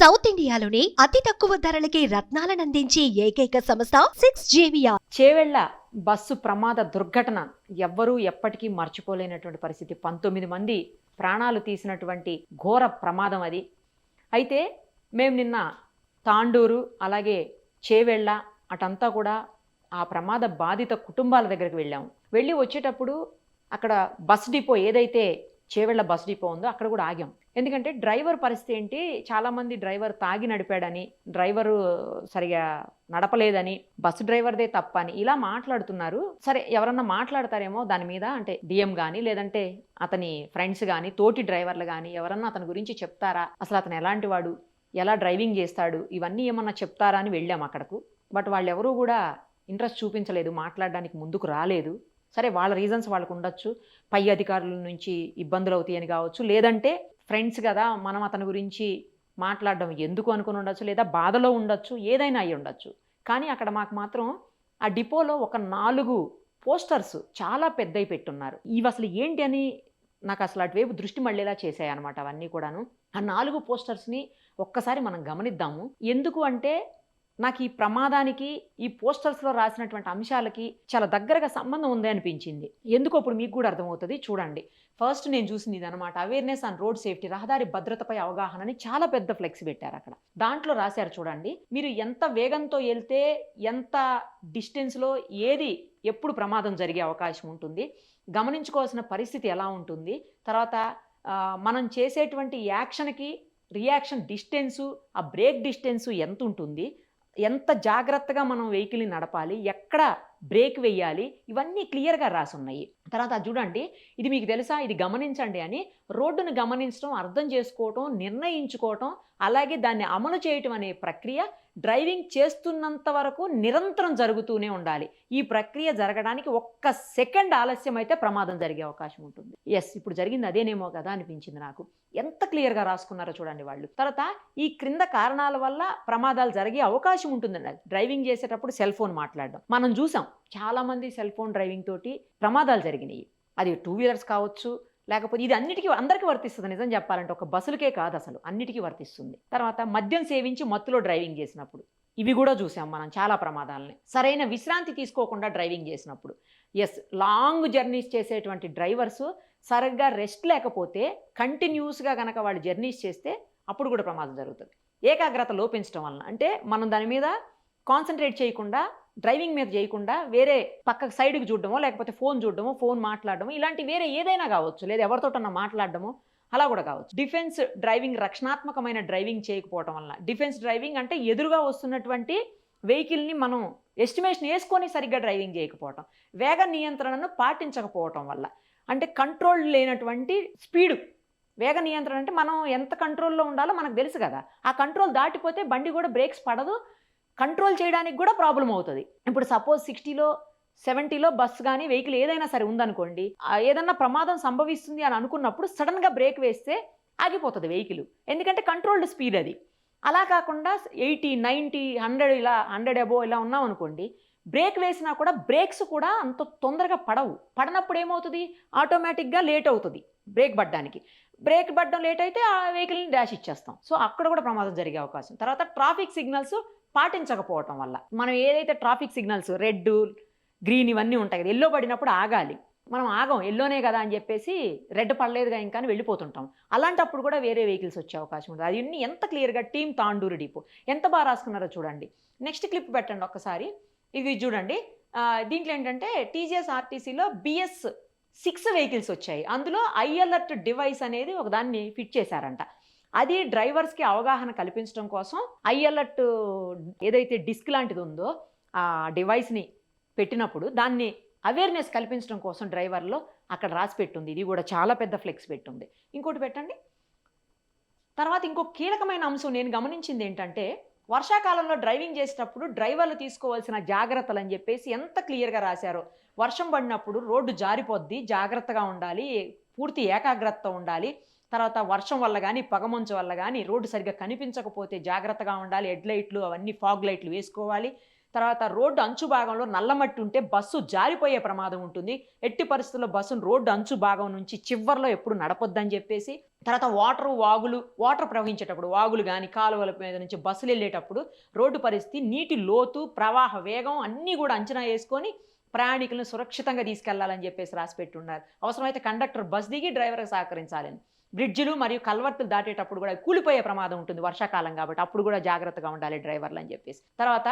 South ఇండియాలోని అతి తక్కువ ధరలకి రత్నాలనందించే ఏకైక సంస్థ 6JVR. చేవెళ్ల బస్సు ప్రమాద దుర్ఘటన ఎవ్వరూ ఎప్పటికీ మర్చిపోలేనటువంటి పరిస్థితి. 19 మంది ప్రాణాలు తీసినటువంటి ఘోర ప్రమాదం అది. అయితే మేము నిన్న తాండూరు అలాగే చేవెళ్ల అటంతా కూడా ఆ ప్రమాద బాధిత కుటుంబాల దగ్గరికి వెళ్ళాము. వెళ్ళి వచ్చేటప్పుడు అక్కడ బస్ డిపో ఏదైతే చేవెళ్ల బస్ డిపో ఉందో అక్కడ కూడా ఆగాం. ఎందుకంటే డ్రైవర్ పరిస్థితి ఏంటి, చాలామంది డ్రైవర్ తాగి నడిపాడని, డ్రైవరు సరిగా నడపలేదని, బస్సు డ్రైవర్దే తప్ప అని ఇలా మాట్లాడుతున్నారు. సరే, ఎవరన్నా మాట్లాడతారేమో దాని మీద, అంటే డిఎం కానీ లేదంటే అతని ఫ్రెండ్స్ కానీ తోటి డ్రైవర్లు కానీ ఎవరన్నా అతని గురించి చెప్తారా, అసలు అతను ఎలాంటి వాడు, ఎలా డ్రైవింగ్ చేస్తాడు, ఇవన్నీ ఏమన్నా చెప్తారా అని వెళ్ళాము అక్కడకు. బట్ వాళ్ళు ఎవరూ కూడా ఇంట్రెస్ట్ చూపించలేదు, మాట్లాడడానికి ముందుకు రాలేదు. సరే, వాళ్ళ రీజన్స్ వాళ్ళకు ఉండొచ్చు, పై అధికారుల నుంచి ఇబ్బందులు అవుతాయని కావచ్చు, లేదంటే ఫ్రెండ్స్ కదా మనం అతని గురించి మాట్లాడడం ఎందుకు అనుకుని ఉండొచ్చు, లేదా బాధలో ఉండొచ్చు, ఏదైనా అయ్యి ఉండొచ్చు. కానీ అక్కడ మాకు మాత్రం ఆ డిపోలో ఒక 4 పోస్టర్స్ చాలా పెద్దవి పెట్టున్నారు. ఇవి అసలు ఏంటి అని నాకు అసలు అటువైపు దృష్టి మళ్ళేలా చేశాయి అనమాట అవన్నీ కూడాను. ఆ 4 పోస్టర్స్ని ఒక్కసారి మనం గమనిద్దాము. ఎందుకు అంటే నాకు ఈ ప్రమాదానికి ఈ పోస్టర్స్లో రాసినటువంటి అంశాలకి చాలా దగ్గరగా సంబంధం ఉంది అనిపించింది. ఎందుకో ఇప్పుడు మీకు కూడా అర్థమవుతుంది, చూడండి. ఫస్ట్ నేను చూసింది ఇది అనమాట, అవేర్నెస్ ఆన్ రోడ్ సేఫ్టీ, రహదారి భద్రతపై అవగాహన అని చాలా పెద్ద ఫ్లెక్స్ పెట్టారు అక్కడ. దాంట్లో రాశారు చూడండి, మీరు ఎంత వేగంతో వెళ్తే ఎంత డిస్టెన్స్లో ఏది ఎప్పుడు ప్రమాదం జరిగే అవకాశం ఉంటుంది, గమనించుకోవాల్సిన పరిస్థితి ఎలా ఉంటుంది, తర్వాత మనం చేసేటువంటి యాక్షన్కి రియాక్షన్ డిస్టెన్సు, ఆ బ్రేక్ డిస్టెన్సు ఎంత ఉంటుంది, ఎంత జాగ్రత్తగా మనం వెహికల్ని నడపాలి, ఎక్కడ బ్రేక్ వేయాలి, ఇవన్నీ క్లియర్గా రాసి ఉన్నాయి. తర్వాత చూడండి, ఇది మీకు తెలుసా, ఇది గమనించండి అని రోడ్డును గమనించడం, అర్థం చేసుకోవటం, నిర్ణయించుకోవటం, అలాగే దాన్ని అమలు చేయటం అనే ప్రక్రియ డ్రైవింగ్ చేస్తున్నంత వరకు నిరంతరం జరుగుతూనే ఉండాలి. ఈ ప్రక్రియ జరగడానికి ఒక్క సెకండ్ ఆలస్యం అయితే ప్రమాదం జరిగే అవకాశం ఉంటుంది. ఎస్, ఇప్పుడు జరిగింది అదేనేమో కదా అనిపించింది నాకు. ఎంత క్లియర్గా రాసుకున్నారో చూడండి వాళ్ళు. తర్వాత ఈ క్రింద కారణాల వల్ల ప్రమాదాలు జరిగే అవకాశం ఉంటుందండి. డ్రైవింగ్ చేసేటప్పుడు సెల్ ఫోన్ మాట్లాడడం మనం చూసాం, చాలామంది సెల్ ఫోన్ డ్రైవింగ్ తోటి ప్రమాదాలు జరిగినాయి. అది 2 వీలర్స్ కావచ్చు, లేకపోతే ఇది అన్నిటికీ అందరికీ వర్తిస్తుంది. నిజం చెప్పాలంటే ఒక బస్సులకే కాదు, అసలు అన్నిటికీ వర్తిస్తుంది. తర్వాత మద్యం సేవించి మత్తులో డ్రైవింగ్ చేసినప్పుడు ఇవి కూడా చూసాం మనం చాలా ప్రమాదాలని. సరైన విశ్రాంతి తీసుకోకుండా డ్రైవింగ్ చేసినప్పుడు, ఎస్, లాంగ్ జర్నీస్ చేసేటువంటి డ్రైవర్స్ సరిగ్గా రెస్ట్ లేకపోతే కంటిన్యూస్గా కనుక వాళ్ళు జర్నీస్ చేస్తే అప్పుడు కూడా ప్రమాదం జరుగుతుంది. ఏకాగ్రత లోపించడం వలన, అంటే మనం దాని మీద కాన్సన్ట్రేట్ చేయకుండా, డ్రైవింగ్ మీద చేయకుండా వేరే పక్క సైడ్కి చూడడమో, లేకపోతే ఫోన్ చూడడమో, ఫోన్ మాట్లాడడమో, ఇలాంటి వేరే ఏదైనా కావచ్చు, లేదా ఎవరితోటన్నా మాట్లాడడమో అలా కూడా కావచ్చు. డిఫెన్స్ డ్రైవింగ్, రక్షణాత్మకమైన డ్రైవింగ్ చేయకపోవడం వలన, డిఫెన్స్ డ్రైవింగ్ అంటే ఎదురుగా వస్తున్నటువంటి వెహికల్ని మనం ఎస్టిమేషన్ వేసుకొని సరిగ్గా డ్రైవింగ్ చేయకపోవటం, వేగ నియంత్రణను పాటించకపోవటం వల్ల, అంటే కంట్రోల్ లేనటువంటి స్పీడు. వేగ నియంత్రణ అంటే మనం ఎంత కంట్రోల్లో ఉండాలో మనకు తెలుసు కదా, ఆ కంట్రోల్ దాటిపోతే బండి కూడా బ్రేక్స్ పడదు, కంట్రోల్ చేయడానికి కూడా ప్రాబ్లం అవుతుంది. ఇప్పుడు సపోజ్ 60లో 70లో బస్సు కానీ వెహికల్ ఏదైనా సరే ఉందనుకోండి, ఏదన్నా ప్రమాదం సంభవిస్తుంది అని అనుకున్నప్పుడు సడన్గా బ్రేక్ వేస్తే ఆగిపోతుంది వెహికల్, ఎందుకంటే కంట్రోల్డ్ స్పీడ్ అది. అలా కాకుండా 80, 90, 100 ఇలా 100 అబోవ్ ఇలా ఉన్నాం అనుకోండి, బ్రేక్ వేసినా కూడా బ్రేక్స్ కూడా అంత తొందరగా పడవు. పడినప్పుడు ఏమవుతుంది, ఆటోమేటిక్గా లేట్ అవుతుంది బ్రేక్ పడడానికి. బ్రేక్ పడడం లేట్ అయితే ఆ వెహికల్ని డాష్ ఇచ్చేస్తాం. సో అక్కడ కూడా ప్రమాదం జరిగే అవకాశం. తర్వాత ట్రాఫిక్ సిగ్నల్స్ పాటించకపోవటం వల్ల, మనం ఏదైతే ట్రాఫిక్ సిగ్నల్స్ రెడ్, గ్రీన్ ఇవన్నీ ఉంటాయి కదా, ఎల్లో పడినప్పుడు ఆగాలి, మనం ఆగం, ఎల్లోనే కదా అని చెప్పేసి రెడ్ పడలేదుగా ఇంకా అని వెళ్ళిపోతుంటాం. అలాంటప్పుడు కూడా వేరే వెహికల్స్ వచ్చే అవకాశం ఉంటుంది. అది ఎంత క్లియర్గా టీమ్ తాండూరు డిపో ఎంత బాగా రాసుకున్నారో చూడండి. నెక్స్ట్ క్లిప్ పెట్టండి ఒక్కసారి. ఇది చూడండి, దీంట్లో ఏంటంటే టీజీఎస్ ఆర్టీసీలో BS6 వెహికల్స్ వచ్చాయి. అందులో ఐ అలర్ట్ డివైస్ అనేది ఒక దాన్ని ఫిట్ చేశారంట. అది డ్రైవర్స్కి అవగాహన కల్పించడం కోసం ఐ అలర్ట్ ఏదైతే డిస్క్ లాంటిది ఉందో ఆ డివైస్ని పెట్టినప్పుడు దాన్ని అవేర్నెస్ కల్పించడం కోసం డ్రైవర్లో అక్కడ రాసి పెట్టుంది. ఇది కూడా చాలా పెద్ద ఫ్లెక్స్ పెట్టుంది. ఇంకోటి పెట్టండి. తర్వాత ఇంకో కీలకమైన అంశం నేను గమనించింది ఏంటంటే, వర్షాకాలంలో డ్రైవింగ్ చేసేటప్పుడు డ్రైవర్లు తీసుకోవాల్సిన జాగ్రత్తలు అని చెప్పేసి ఎంత క్లియర్గా రాశారో. వర్షం పడినప్పుడు రోడ్డు జారిపోద్ది, జాగ్రత్తగా ఉండాలి, పూర్తి ఏకాగ్రత ఉండాలి. తర్వాత వర్షం వల్ల కానీ పొగమంచు వల్ల కానీ రోడ్డు సరిగ్గా కనిపించకపోతే జాగ్రత్తగా ఉండాలి, హెడ్ లైట్లు అవన్నీ ఫాగ్ లైట్లు వేసుకోవాలి. తర్వాత రోడ్డు అంచు భాగంలో నల్లమట్టి ఉంటే బస్సు జారిపోయే ప్రమాదం ఉంటుంది, ఎట్టి పరిస్థితుల్లో బస్సును రోడ్డు అంచు భాగం నుంచి చివర్లో ఎప్పుడు నడపొద్దని చెప్పేసి. తర్వాత వాటర్ ప్రవహించేటప్పుడు వాగులు కానీ కాలువల మీద నుంచి బస్సులు వెళ్ళేటప్పుడు రోడ్డు పరిస్థితి, నీటి లోతు, ప్రవాహ వేగం అన్నీ కూడా అంచనా వేసుకొని ప్రయాణికులను సురక్షితంగా తీసుకెళ్లాలని చెప్పేసి రాసిపెట్టి ఉన్నారు. అవసరమైతే కండక్టర్ బస్ దిగి డ్రైవర్కి సహకరించాలని. బ్రిడ్జిలు మరియు కల్వర్టులు దాటేటప్పుడు కూడా కూలిపోయే ప్రమాదం ఉంటుంది వర్షాకాలం కాబట్టి, అప్పుడు కూడా జాగ్రత్తగా ఉండాలి డ్రైవర్లు అని చెప్పేసి. తర్వాత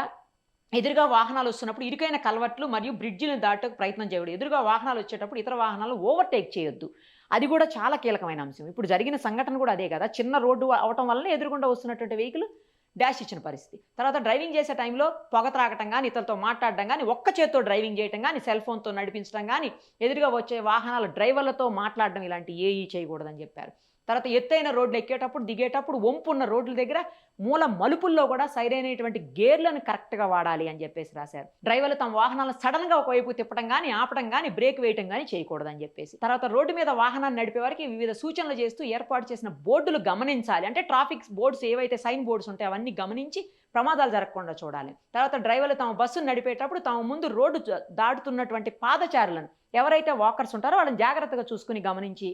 ఎదురుగా వాహనాలు వస్తున్నప్పుడు ఇరుకైన కల్వర్ట్లు మరియు బ్రిడ్జిలను దాటకు ప్రయత్నం చేయడు. ఎదురుగా వాహనాలు వచ్చేటప్పుడు ఇతర వాహనాలు ఓవర్టేక్ చేయొద్దు. అది కూడా చాలా కీలకమైన అంశం. ఇప్పుడు జరిగిన సంఘటన కూడా అదే కదా, చిన్న రోడ్డు అవటం వల్ల ఎదురుగుండా వస్తున్నటువంటి వెహికల్ డాష్ ఇచ్చిన పరిస్థితి. తర్వాత డ్రైవింగ్ చేసే టైంలో పొగ త్రాగటం కానీ, ఇతరులతో మాట్లాడడం కానీ, ఒక్క చేత్తో డ్రైవింగ్ చేయడం కానీ, సెల్ ఫోన్తో నడిపించడం కానీ, ఎదురుగా వచ్చే వాహనాల డ్రైవర్లతో మాట్లాడడం ఇలాంటి ఏఈ చేయకూడదని చెప్పారు. తర్వాత ఎత్తైన రోడ్లు ఎక్కేటప్పుడు దిగేటప్పుడు వంపున్న రోడ్ల దగ్గర మూల మలుపుల్లో కూడా సరైనటువంటి గేర్లను కరెక్ట్గా వాడాలి అని చెప్పేసి రాశారు. డ్రైవర్లు తమ వాహనాలను సడన్గా ఒకవైపు తిప్పడం కానీ, ఆపడం కానీ, బ్రేక్ వేయటం కానీ చేయకూడదని చెప్పేసి. తర్వాత రోడ్డు మీద వాహనాన్ని నడిపే వారికి వివిధ సూచనలు చేస్తూ ఏర్పాటు చేసిన బోర్డులు గమనించాలి. అంటే ట్రాఫిక్ బోర్డ్స్ ఏవైతే సైన్ బోర్డ్స్ ఉంటాయో అవన్నీ గమనించి ప్రమాదాలు జరగకుండా చూడాలి. తర్వాత డ్రైవర్లు తమ బస్సును నడిపేటప్పుడు తమ ముందు రోడ్డు దాటుతున్నటువంటి పాదచారులను, ఎవరైతే వాకర్స్ ఉంటారో వాళ్ళని జాగ్రత్తగా చూసుకుని గమనించి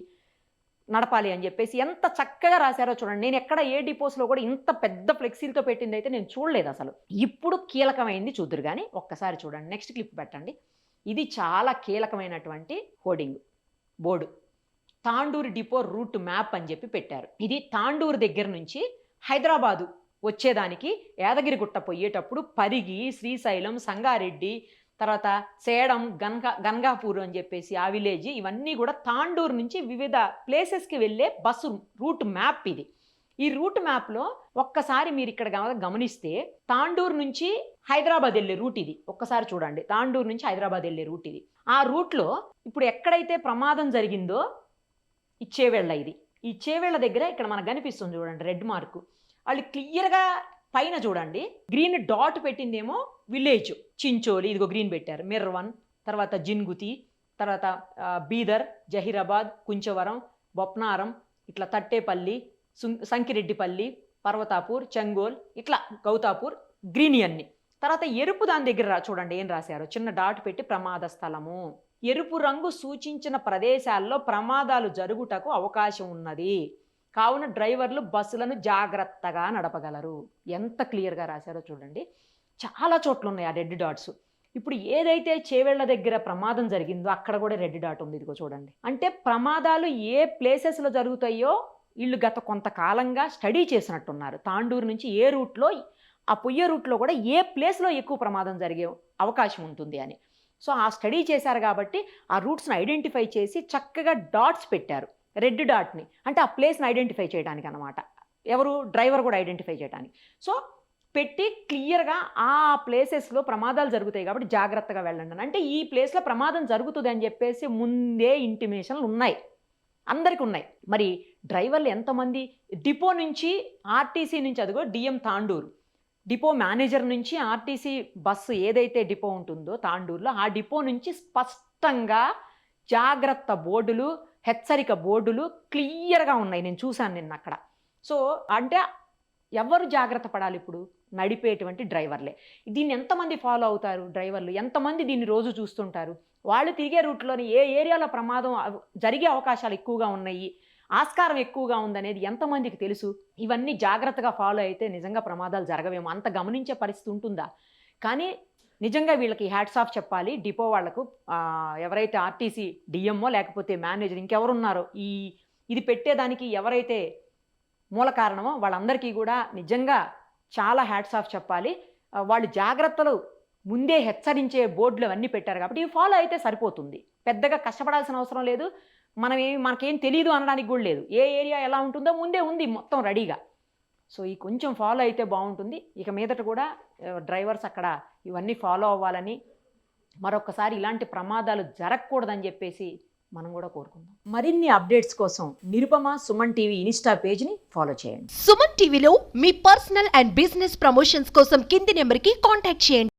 నడపాలి అని చెప్పేసి ఎంత చక్కగా రాశారో చూడండి. నేను ఎక్కడ ఏ డిపోస్లో కూడా ఇంత పెద్ద ఫ్లెక్సీలతో పెట్టింది అయితే నేను చూడలేదు అసలు. ఇప్పుడు కీలకమైంది చూద్దరు కానీ ఒక్కసారి చూడండి. నెక్స్ట్ క్లిప్ పెట్టండి. ఇది చాలా కీలకమైనటువంటి hoarding board. Tandur depot route map అని చెప్పి పెట్టారు. ఇది తాండూరు దగ్గర నుంచి హైదరాబాదు వచ్చేదానికి యాదగిరిగుట్ట పోయేటప్పుడు పరిగి, శ్రీశైలం, సంగారెడ్డి, తర్వాత సేడం, గన్గాపూర్ అని చెప్పేసి ఆ విలేజ్, ఇవన్నీ కూడా తాండూరు నుంచి వివిధ ప్లేసెస్కి వెళ్ళే బస్సు రూట్ మ్యాప్ ఇది. ఈ రూట్ మ్యాప్లో ఒక్కసారి మీరు ఇక్కడ గమనిస్తే తాండూరు నుంచి హైదరాబాద్ వెళ్ళే రూట్ ఇది. ఒక్కసారి చూడండి, తాండూరు నుంచి హైదరాబాద్ వెళ్ళే రూట్ ఇది. ఆ రూట్లో ఇప్పుడు ఎక్కడైతే ప్రమాదం జరిగిందో ఈ చేవెళ్ళ, ఇది ఈ చేవెళ్ళ దగ్గర ఇక్కడ మనకు కనిపిస్తుంది చూడండి రెడ్ మార్కు. వాళ్ళు క్లియర్గా పైన చూడండి గ్రీన్ డాట్ పెట్టిందేమో విలేజ్ చించోలి, ఇదిగో గ్రీన్ పెట్టారు. మిర్వన్, తర్వాత జిన్గుతి, తర్వాత బీదర్, జహీరాబాద్, కుంచవరం, బొప్నారం, ఇట్లా తట్టేపల్లి, సంకిరెడ్డిపల్లి, పర్వతాపూర్, చెంగోల్, ఇట్లా గౌతాపూర్, గ్రీన్ అన్ని. తర్వాత ఎరుపు దాని దగ్గర చూడండి ఏం రాశారు, చిన్న డాట్ పెట్టి ప్రమాద స్థలము. ఎరుపు రంగు సూచించిన ప్రదేశాల్లో ప్రమాదాలు జరుగుటకు అవకాశం ఉన్నది, కావున డ్రైవర్లు బస్సులను జాగ్రత్తగా నడపగలరు. ఎంత క్లియర్గా రాశారో చూడండి. చాలా చోట్ల ఉన్నాయి ఆ రెడ్ డాట్స్. ఇప్పుడు ఏదైతే చేవెళ్ల దగ్గర ప్రమాదం జరిగిందో అక్కడ కూడా రెడ్ డాట్ ఉంది, ఇదిగో చూడండి. అంటే ప్రమాదాలు ఏ ప్లేసెస్లో జరుగుతాయో వీళ్ళు గత కొంతకాలంగా స్టడీ చేసినట్టున్నారు. తాండూరు నుంచి ఏ రూట్లో, ఆ పొయ్యే రూట్లో కూడా ఏ ప్లేస్లో ఎక్కువ ప్రమాదం జరిగే అవకాశం ఉంటుంది అని. సో ఆ స్టడీ చేశారు కాబట్టి ఆ రూట్స్ని ఐడెంటిఫై చేసి చక్కగా డాట్స్ పెట్టారు, రెడ్ డాట్ని. అంటే ఆ ప్లేస్ని ఐడెంటిఫై చేయడానికి అనమాట, ఎవరు డ్రైవర్ కూడా ఐడెంటిఫై చేయడానికి. సో పెట్టి క్లియర్గా ఆ ప్లేసెస్లో ప్రమాదాలు జరుగుతాయి కాబట్టి జాగ్రత్తగా వెళ్ళండి అని. అంటే ఈ ప్లేస్లో ప్రమాదం జరుగుతుంది అని చెప్పేసి ముందే ఇంటిమేషన్లు ఉన్నాయి, అందరికీ ఉన్నాయి. మరి డ్రైవర్లు ఎంతమంది, డిపో నుంచి ఆర్టీసీ నుంచి, అదిగో డిఎం తాండూరు డిపో మేనేజర్ నుంచి ఆర్టీసీ బస్సు ఏదైతే డిపో ఉంటుందో తాండూరులో, ఆ డిపో నుంచి స్పష్టంగా జాగ్రత్త బోర్డులు, హెచ్చరిక బోర్డులు క్లియర్గా ఉన్నాయి. నేను చూశాను నిన్న అక్కడ. సో అంటే ఎవరు జాగ్రత్త పడాలి ఇప్పుడు? నడిపేటువంటి డ్రైవర్లే. దీన్ని ఎంతమంది ఫాలో అవుతారు డ్రైవర్లు, ఎంతమంది దీన్ని రోజు చూస్తుంటారు? వాళ్ళు తిరిగే రూట్లోని ఏ ఏరియాలో ప్రమాదం జరిగే అవకాశాలు ఎక్కువగా ఉన్నాయి, ఆస్కారం ఎక్కువగా ఉందనేది ఎంతమందికి తెలుసు? ఇవన్నీ జాగ్రత్తగా ఫాలో అయితే నిజంగా ప్రమాదాలు జరగవేమో. అంత గమనించే పరిస్థితి ఉంటుందా? కానీ నిజంగా వీళ్ళకి హ్యాట్స్ ఆఫ్ చెప్పాలి డిపో వాళ్లకు. ఎవరైతే ఆర్టీసీ డిఎంఓ లేకపోతే మేనేజర్ ఇంకెవరున్నారో ఇది పెట్టేదానికి ఎవరైతే మూల కారణమో వాళ్ళందరికీ కూడా నిజంగా చాలా హ్యాట్స్ ఆఫ్ చెప్పాలి. వాళ్ళు జాగ్రత్తలు ముందే హెచ్చరించే బోర్డులు అవన్నీ పెట్టారు కాబట్టి ఇవి ఫాలో అయితే సరిపోతుంది. పెద్దగా కష్టపడాల్సిన అవసరం లేదు. మనకేం తెలియదు అనడానికి కూడా లేదు. ఏ ఏరియా ఎలా ఉంటుందో ముందే ఉంది మొత్తం రెడీగా. సో ఈ కొంచెం ఫాలో అయితే బాగుంటుంది. ఇక మీదట కూడా డ్రైవర్స్ అక్కడ ఇవన్నీ ఫాలో అవ్వాలని, మరొకసారి ఇలాంటి ప్రమాదాలు జరగకూడదని చెప్పేసి మనం కూడా కోరుకుందాం. మరిన్ని అప్డేట్స్ కోసం నిరుపమ సుమన్ టీవీ ఇన్స్టా పేజ్ని ఫాలో చేయండి. సుమన్ టీవీలో మీ పర్సనల్ అండ్ బిజినెస్ ప్రమోషన్స్ కోసం కింది నెంబర్కి కాంటాక్ట్ చేయండి.